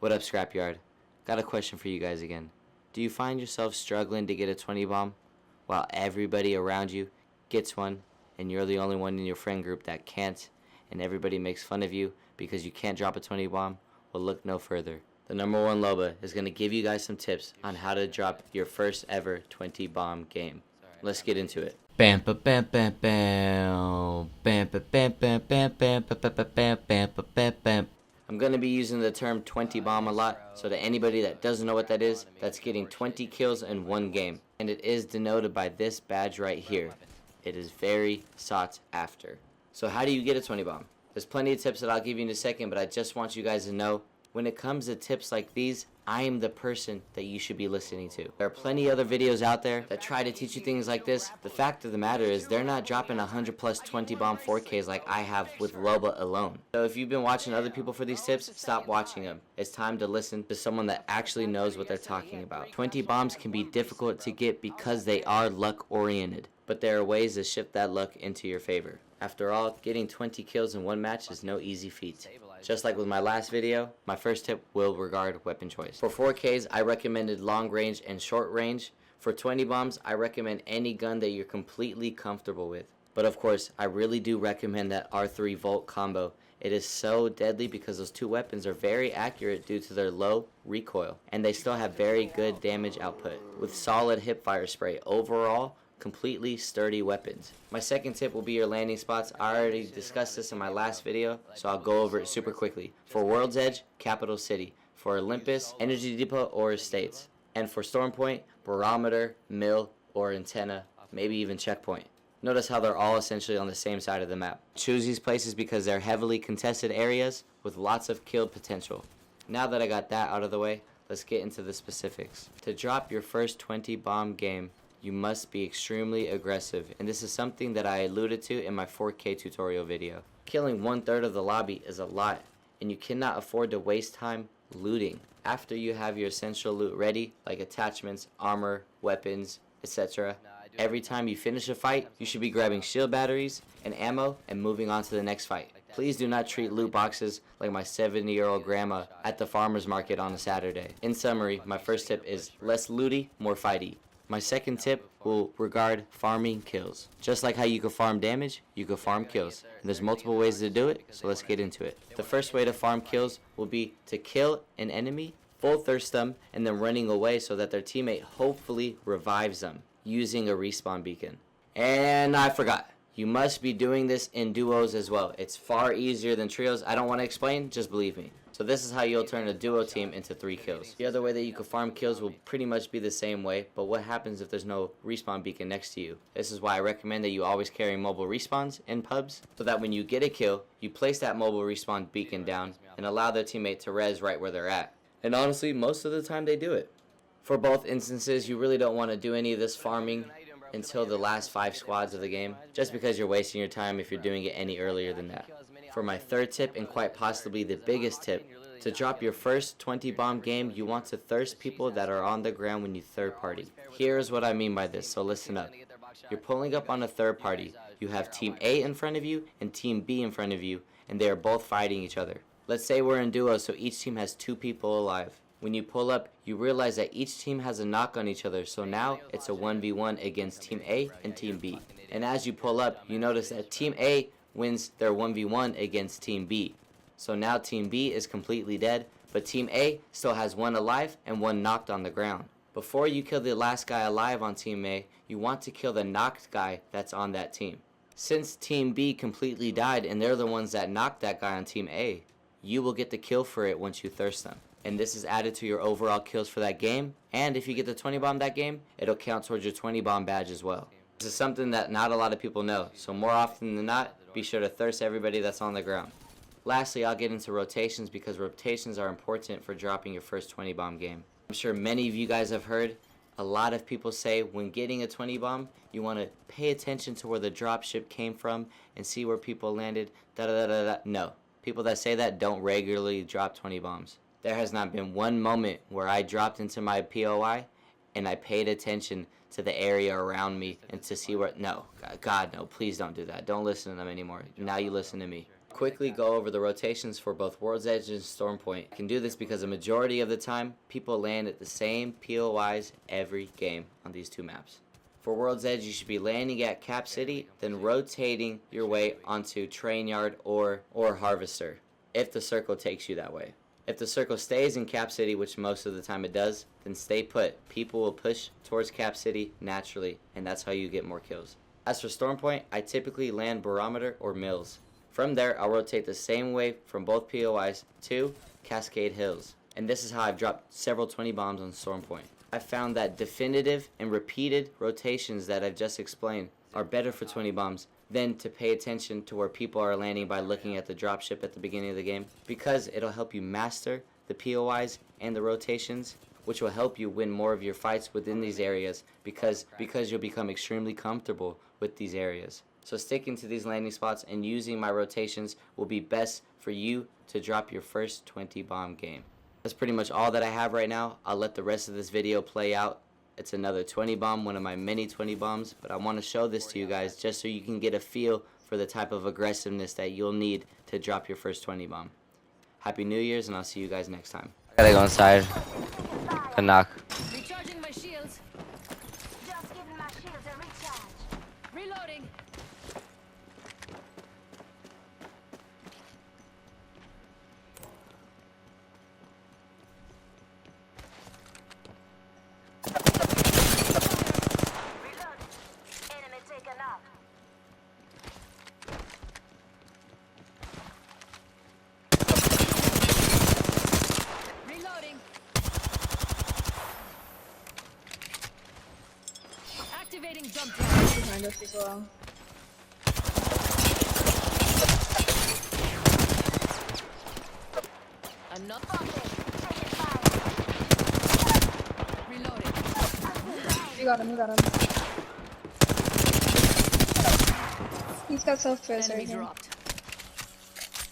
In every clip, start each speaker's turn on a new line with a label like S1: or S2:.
S1: What up, Scrapyard? Got a question for you guys again. Do you find yourself struggling to get a 20 bomb while everybody around you gets one and you're the only one in your friend group that can't, and everybody makes fun of you because you can't drop a 20 bomb? Well, look no further. The number one Loba is going to give you guys some tips on how to drop your first ever 20 bomb game. Let's get into it. Bam ba bam bam bam bam ba bam bam bam bam ba ba ba bam bam ba bam bam. I'm going to be using the term 20 bomb a lot, so to anybody that doesn't know what that is, that's getting 20 kills in one game. And it is denoted by this badge right here. It is very sought after. So how do you get a 20 bomb? There's plenty of tips that I'll give you in a second, but I just want you guys to know, when it comes to tips like these, I am the person that you should be listening to. There are plenty other videos out there that try to teach you things like this. The fact of the matter is they're not dropping 100 plus 20 bomb 4Ks like I have with Loba alone. So if you've been watching other people for these tips, stop watching them. It's time to listen to someone that actually knows what they're talking about. 20 bombs can be difficult to get because they are luck oriented, but there are ways to shift that luck into your favor. After all, getting 20 kills in one match is no easy feat. Just like with my last video, my first tip will regard weapon choice. For 4Ks, I recommended long range and short range. For 20 bombs, I recommend any gun that you're completely comfortable with. But of course, I really do recommend that R3 Volt combo. It is so deadly because those two weapons are very accurate due to their low recoil, and they still have very good damage output with solid hipfire spray. Overall, completely sturdy weapons. My second tip will be your landing spots. I already discussed this in my last video, so I'll go over it super quickly. For World's Edge, Capital City. For Olympus, Energy Depot or Estates. And for Storm Point, Barometer, Mill, or Antenna, maybe even Checkpoint. Notice how they're all essentially on the same side of the map. Choose these places because they're heavily contested areas with lots of kill potential. Now that I got that out of the way, let's get into the specifics. To drop your first 20 bomb game, you must be extremely aggressive, and this is something that I alluded to in my 4K tutorial video. Killing 1/3 of the lobby is a lot, and you cannot afford to waste time looting. After you have your essential loot ready, like attachments, armor, weapons, etc., every time you finish a fight, you should be grabbing shield batteries and ammo and moving on to the next fight. Please do not treat loot boxes like my 70-year-old grandma at the farmer's market on a Saturday. In summary, my first tip is less looty, more fighty. My second tip will regard farming kills. Just like how you can farm damage, you can farm kills. And there's multiple ways to do it, so let's get into it. The first way to farm kills will be to kill an enemy, full thirst them, and then running away so that their teammate hopefully revives them using a respawn beacon. And I forgot. You must be doing this in duos as well. It's far easier than trios. I don't want to explain, just believe me. So this is how you'll turn a duo team into 3 kills. The other way that you can farm kills will pretty much be the same way, but what happens if there's no respawn beacon next to you? This is why I recommend that you always carry mobile respawns in pubs, so that when you get a kill, you place that mobile respawn beacon down and allow their teammate to res right where they're at. And honestly, most of the time they do it. For both instances, you really don't want to do any of this farming until the last 5 squads of the game, just because you're wasting your time if you're doing it any earlier than that. For my third tip, and quite possibly the biggest tip, to drop your first 20 bomb game, you want to thirst people that are on the ground when you third party. Here's what I mean by this, so listen up. You're pulling up on a third party. You have Team A in front of you and Team B in front of you, and they are both fighting each other. Let's say we're in duos, so each team has 2 people alive. When you pull up, you realize that each team has a knock on each other, so now it's a 1v1 against Team A and Team B. And as you pull up, you notice that Team A wins their 1v1 against Team B. So now Team B is completely dead, but Team A still has 1 alive and 1 knocked on the ground. Before you kill the last guy alive on Team A, you want to kill the knocked guy that's on that team. Since Team B completely died and they're the ones that knocked that guy on Team A, you will get the kill for it once you thirst them. And this is added to your overall kills for that game, and if you get the 20 bomb that game, it'll count towards your 20 bomb badge as well. This is something that not a lot of people know, so more often than not, be sure to thirst everybody that's on the ground. Lastly, I'll get into rotations because rotations are important for dropping your first 20 bomb game. I'm sure many of you guys have heard a lot of people say when getting a 20 bomb, you want to pay attention to where the drop ship came from and see where people landed, da-da-da-da-da. No, people that say that don't regularly drop 20 bombs. There has not been one moment where I dropped into my POI and I paid attention to the area around me and to see where, no, God, no, please don't do that. Don't listen to them anymore. Now you listen to me. Quickly go over the rotations for both World's Edge and Stormpoint. I can do this because a majority of the time, people land at the same POIs every game on these two maps. For World's Edge, you should be landing at Cap City, then rotating your way onto Train Yard or Harvester, if the circle takes you that way. If the circle stays in Cap City, which most of the time it does, then stay put. People will push towards Cap City naturally, and that's how you get more kills. As for Stormpoint, I typically land Barometer or Mills. From there, I'll rotate the same way from both POIs to Cascade Hills. And this is how I've dropped several 20 bombs on Stormpoint. I found that definitive and repeated rotations that I've just explained are better for 20 bombs than to pay attention to where people are landing by looking at the dropship at the beginning of the game, because it'll help you master the POIs and the rotations, which will help you win more of your fights within these areas because you'll become extremely comfortable with these areas. So sticking to these landing spots and using my rotations will be best for you to drop your first 20 bomb game. That's pretty much all that I have right now. I'll let the rest of this video play out. It's another 20 bomb, one of my many 20 bombs, but I want to show this to you guys just so you can get a feel for the type of aggressiveness that you'll need to drop your first 20 bomb. Happy New Year's, and I'll see you guys next time. I gotta go inside. A knock.
S2: Recharging my shields.
S3: Just giving my shields a recharge.
S2: Reloading.
S3: Reloading. Enemy taken out.
S2: Reloading. Activating jump drive.
S4: Behind us as well.
S2: Another.
S3: Taking fire.
S2: Reloading.
S4: We got him, we got him. He's got self-trace right
S2: Enemy
S4: here.
S2: dropped.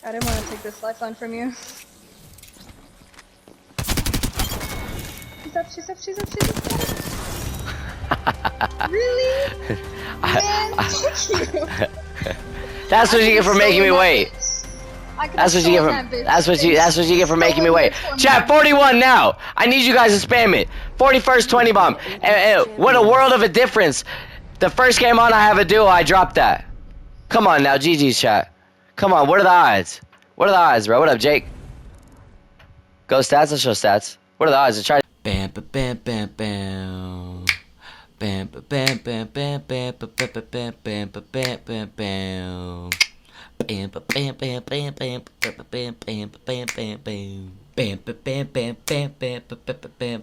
S4: I didn't want to take this lifeline from you. She's up, she's up, she's up, she's up. Really? Man, fuck you.
S1: That's what you get for making me wait. That's what you get from that's what you get for making me wait. Chat 41 now. I need you guys to spam it. 41st 20 bomb. And what a world of a difference. The first game on I have a duo, I dropped that. Come on now, GG's chat. Come on, what are the odds? What are the odds, bro? What up, Jake? Go stats, let's show stats. What are the odds? Try bam bam bam bam bam. Bam bam bam bam bam bam bam bam bam bam bam bam. Bam bam bam bam bam bam bam bam bam bam bam bam bam bam bam bam bam bam bam